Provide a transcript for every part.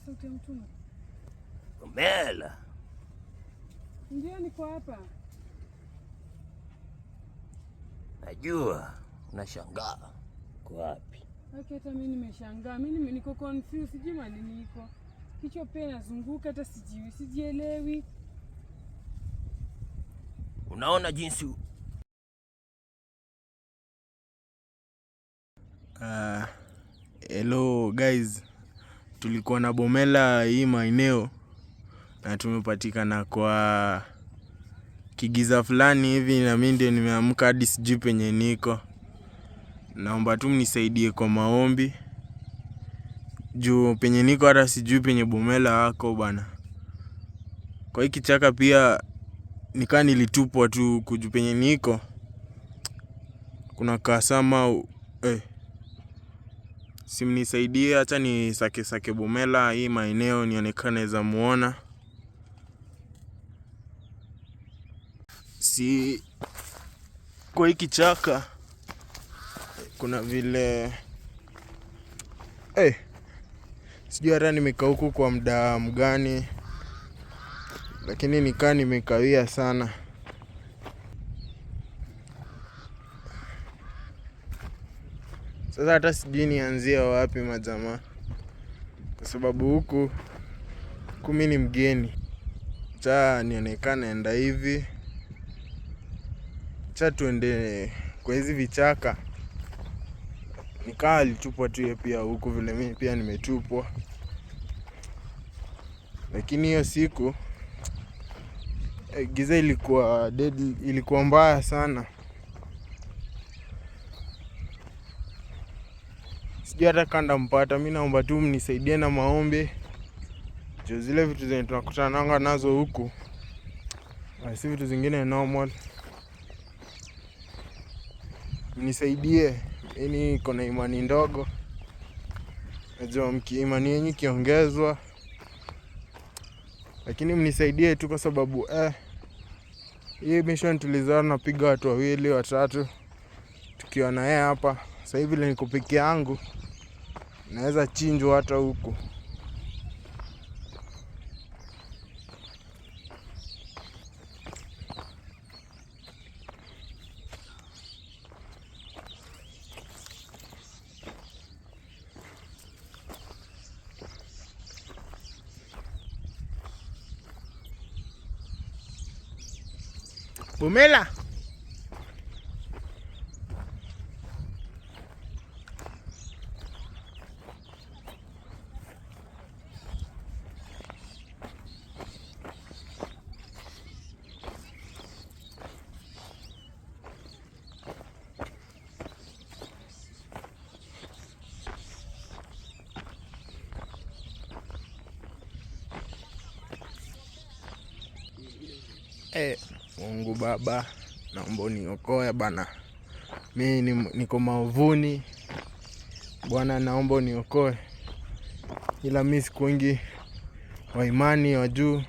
sauti ya mtume. Bomela. Ndio niko hapa. Najua unashangaa. Uko wapi? Hata mimi nimeshangaa. Mimi niko confused, sijui mali niko. Kichwa pia nazunguka hata sijielewi. Unaona jinsi hello guys, tulikuwa na Bomela hii maeneo na tumepatikana kwa kigiza fulani hivi, na mimi ndio nimeamka hadi sijui penye niko. Naomba tu mnisaidie kwa maombi juu penye niko hata sijui penye Bomela wako bana. Kwa hiki kichaka pia nikaa nilitupwa tu kuju penye niko kuna kasama simnisaidie, acha ni sake Bomela hii maeneo nionekane za muona. Si kwa hiki kichaka kuna vile sijui hata nimekaa huku kwa muda mgani, lakini nikaa nimekawia sana. Sasa hata sijui nianzia wapi majamaa, kwa sababu huku mimi ni mgeni. Cha nionekane enda hivi, cha tuende kwa hizi vichaka. Nikaa alitupwa tu pia huku vile mimi pia nimetupwa. Lakini hiyo siku giza ilikuwa deadly, ilikuwa mbaya sana. Sijui hata kanda mpata. Mimi naomba tu mnisaidie na maombi. Jo, zile vitu zenye tunakutana nazo huku si vitu zingine normal. Mnisaidie. Mimi niko na imani ndogo. Najua imani yenyu kiongezwa. Lakini mnisaidie tu kwa sababu hii mission tulizana napiga watu 2 3 tukiwa na yeye hapa. Sasa hivi ile niko peke yangu, naweza chinjwa hata huku. Bomela. Mungu Baba, naomba uniokoe bana. Mimi niko maovuni. Bwana, naomba uniokoe. Ila mimi sikuingi wa imani wa juu,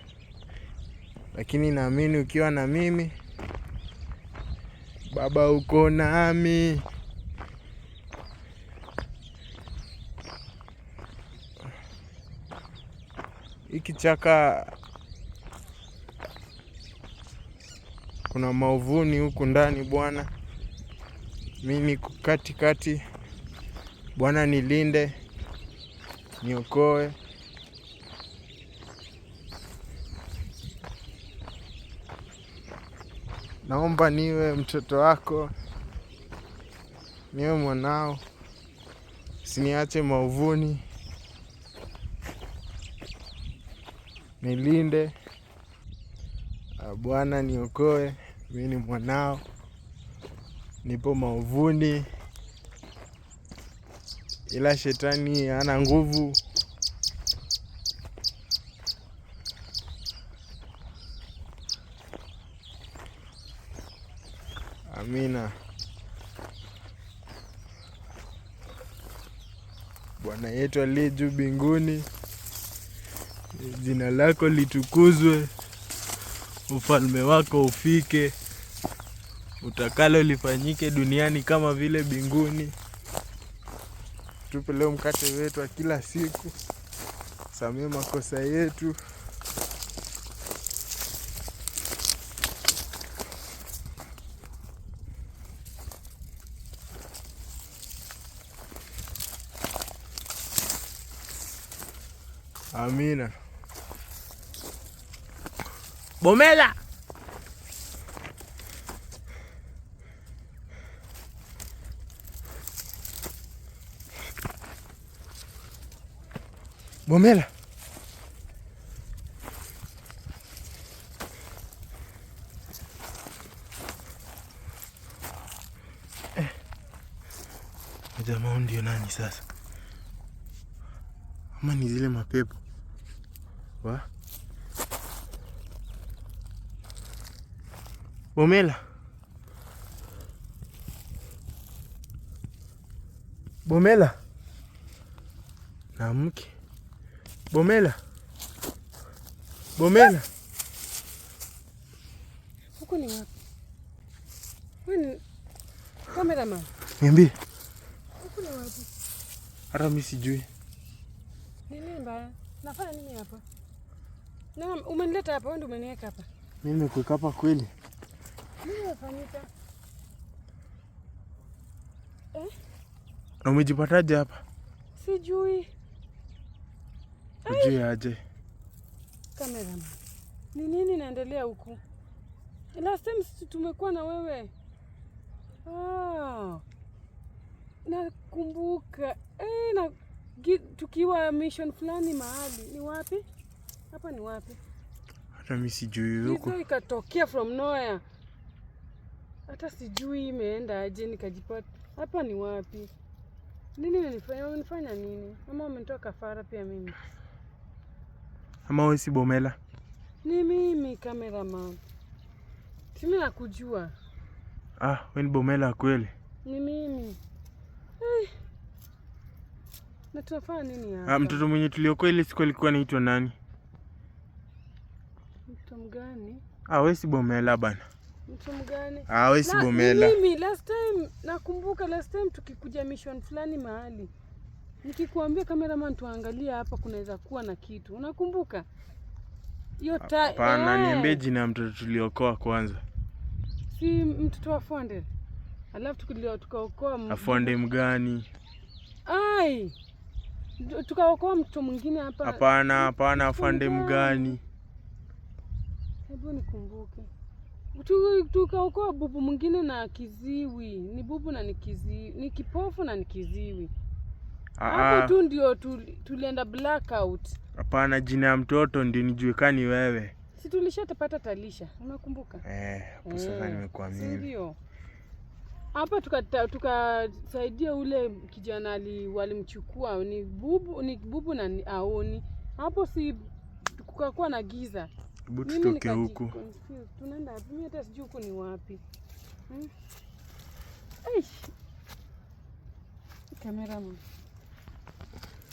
lakini naamini ukiwa na mimi Baba, uko nami. Hiki chaka kuna maovuni huku ndani Bwana. Mimi niko katikati. Bwana, nilinde, niokoe. Naomba niwe mtoto wako, niwe mwanao. Usiniache maovuni. Nilinde Bwana, niokoe. Mimi ni mwanao, nipo maovuni, ila shetani hana nguvu. Amina. Bwana yetu aliye juu mbinguni, jina lako litukuzwe. Ufalme wako ufike. Utakalo lifanyike duniani kama vile mbinguni. Tupe leo mkate wetu wa kila siku. Samee makosa yetu. Amina. Bomela. Bomela. Jamaa ndio nani sasa? Ama ni zile mapepo? Wa? Bomela. Bomela. Na mke. Bomela. Bomela. Huko ni wapi? Wewe cameraman. Niambie. Huko ni wapi? Hata mimi sijui. Nini mbaya? Nafanya nini hapa? Na umenileta hapa, wewe ndio umeniweka hapa. Mimi nimekuweka hapa kweli. Nini unafanyika? Na umejipataje hapa? Sijui. Ujui aje? Cameraman. Ni nini inaendelea huku? Last time tumekuwa na wewe. Nakumbuka. Tukiwa mission fulani mahali. Ni wapi? Hapa ni wapi? Hata mimi sijui huko. Hizo ikatokea from nowhere. Hata sijui imeenda aje nikajipata. Hapa ni wapi? Nini unanifanya nini? Ama umenitoa kafara pia mimi? Ama wewe si Bomela? Ni mimi cameraman. Mimi nakujua. Wewe ni Bomela kweli? Ni mimi. Na tunafanya nini hapa? Mtoto mwenye tuliokoa ile siku alikuwa anaitwa nani? Mtu mgani? Wewe si Bomela bana. Mtu mgani? Wewe si Bomela. Mimi last time nakumbuka tukikuja mission fulani mahali. Nikikuambia cameraman tuangalie hapa kunaweza kuwa na kitu. Unakumbuka? Hapana, niambie jina ya mtoto tuliokoa kwanza. Si mtoto wa Fonde. Alafu tukaokoa Afonde mgani? Tukaokoa mtu mwingine hapa. Hapana, Afonde mgani? Hebu nikumbuke. Tukaokoa bubu mwingine na kiziwi. Ni bubu na ni kiziwi. Ni kipofu na ni kiziwi. Hapo tu ndio tulienda blackout. Hapana, jina ya mtoto ndio nijuekani wewe. Si tulishatapata Talisha, unakumbuka? Hapo sasa nimekuamini. Ndio. Hapa tukasaidia ule kijana walimchukua ni bubu na ni aoni. Hapo si kukakuwa na giza. Hebu tutoke huku. Tunaenda wapi? Mimi hata sijui huko ni wapi. Cameraman.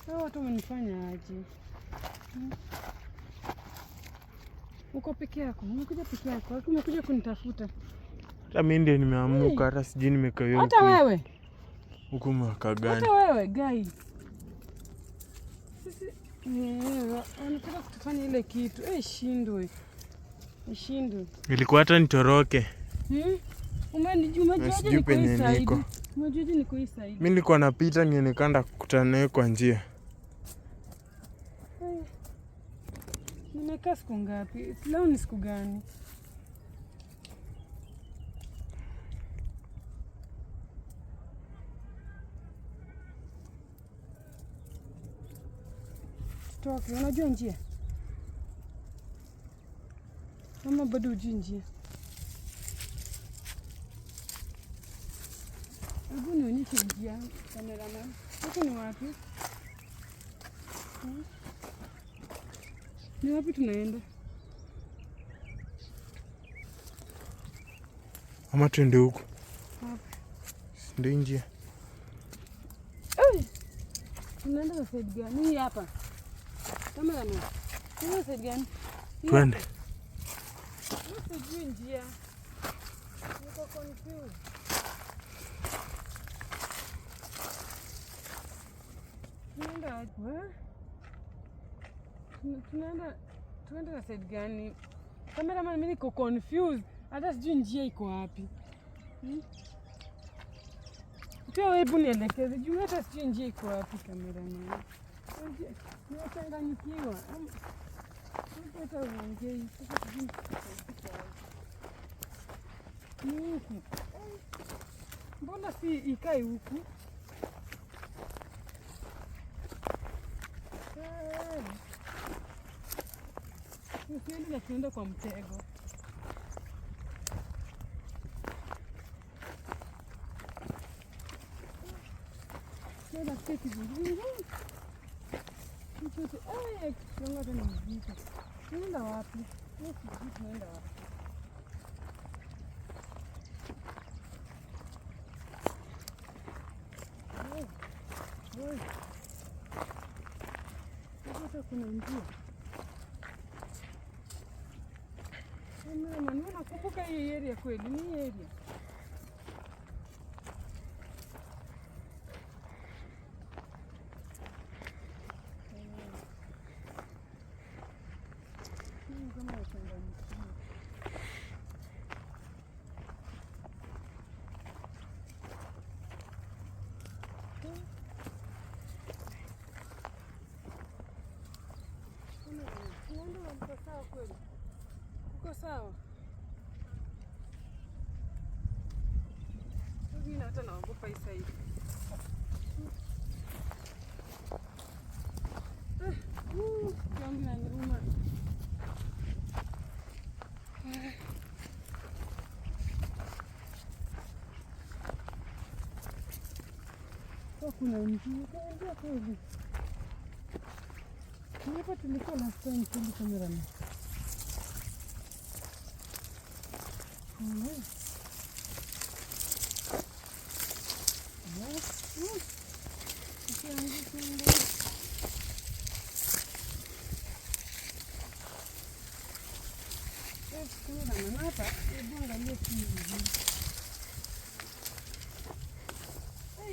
Hao watu wamenifanya aje? Uko peke yako? Umekuja peke yako? Umekuja kunitafuta? Hata mimi ndio nimeamuka, hata sijui nimekaa huko. Hata wewe? Huko mwaka gani? Hata wewe, guy. Sisi anataka kutufanya ile kitu. Ishindwe. Ilikuwa hata nitoroke. Umejuaje niko hii side? Umejuaje niko hii side? Mimi nilikuwa napita nionekana kukutana naye kwa njia. Nimekaa siku ngapi? Leo ni siku gani? Toki, unajua njia? Mama bado hujui njia. Hebu nionyeshe njia, cameraman. Huko ni wapi? Ni wapi tunaenda? Ama tuende huko. Wapi? Ndio njia. Tunaenda na side gani? Hii hapa. Cameraman. Tunaenda side gani? Twende. Sijui njia. Niko confused. Tunaenda wapi? Tuende na side gani? Cameraman, mimi niko confused. Hata sijui njia iko wapi. Pia hebu nielekeze. Juu hata sijui njia iko wapi cameraman. Nimechanganyikiwa. Hata uongei. Sasa sijui ni huku. Mbona si ikae huku? Siendi na tuenda kwa mtego. Nenda kiti vizuri. Kichote, kichonga hata ni mzito. Tunaenda wapi? Sijui tunaenda wapi. Sasa kuna njia. Mimi nakumbuka hii area kweli, ni hii area. Kama nachanganyikiwa. Uko sawa kweli? Uko sawa? Mimi hata naogopa hii side. Yangu inaniuma. Kuna njia kweli. Hapa tulikuwa last time kwenye kamera na.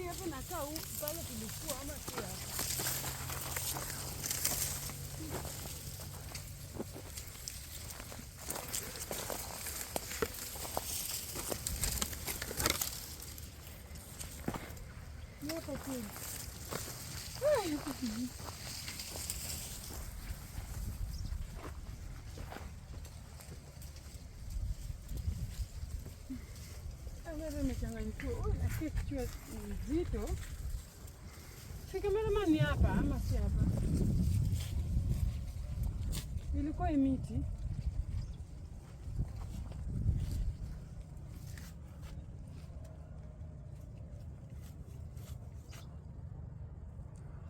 Hapa nakaa huku pale tulikuwa ama si hapa. Hapa kweli. Hapa kweli. Kamera imechanganyikiwa. Nasikia kichwa mzito. Si cameraman ni hapa ama si hapa? Ilikuwa miti.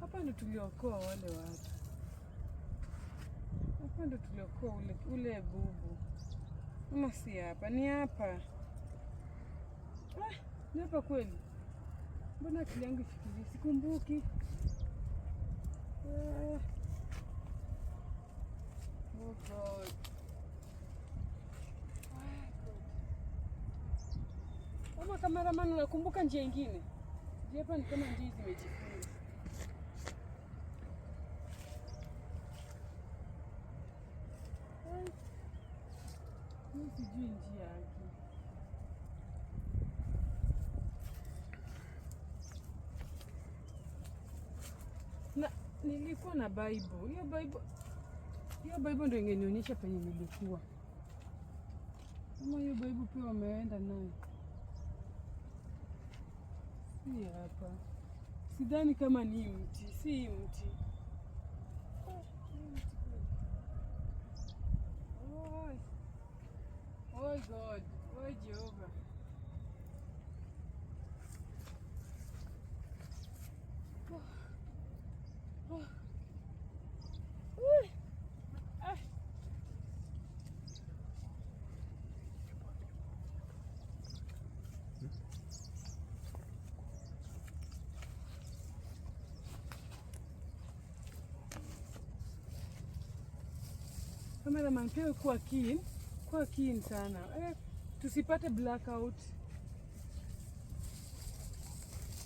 Hapa ndo tuliokoa wale watu. Hapa ndo tuliokoa ule bubu. Ama si hapa? Ni hapa. Ni hapa kweli? Mbona akili yangu ifikiri? Sikumbuki. Oh God. Kama cameraman unakumbuka njia ingine? Njia hapa ni kama njia zimejifunga. Mimi sijui njia yake. Na nilikuwa na Bible. Hiyo Bible ndio ingenionyesha penye nilikuwa. Kama hiyo Bible pia wameenda nayo. Si hapa. Sidhani kama ni mti, si mti. Oh God, oh Jehovah. Cameraman pia kuwa keen sana. Tusipate blackout.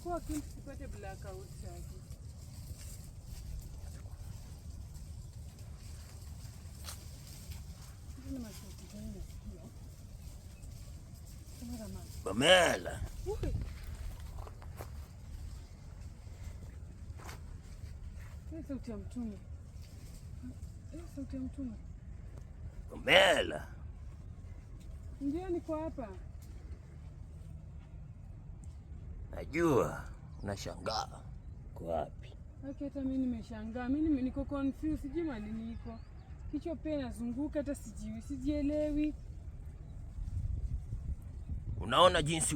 Kuwa keen tusipate blackout sasa. Pamela. Sauti ya mtume. Sauti ya mtume. Pamela. Ndio niko hapa. Najua unashangaa. Uko wapi? Hata mimi nimeshangaa. Mimi niko confused, sijui mali niko. Kichwa pia nazunguka hata sijielewi. Unaona jinsi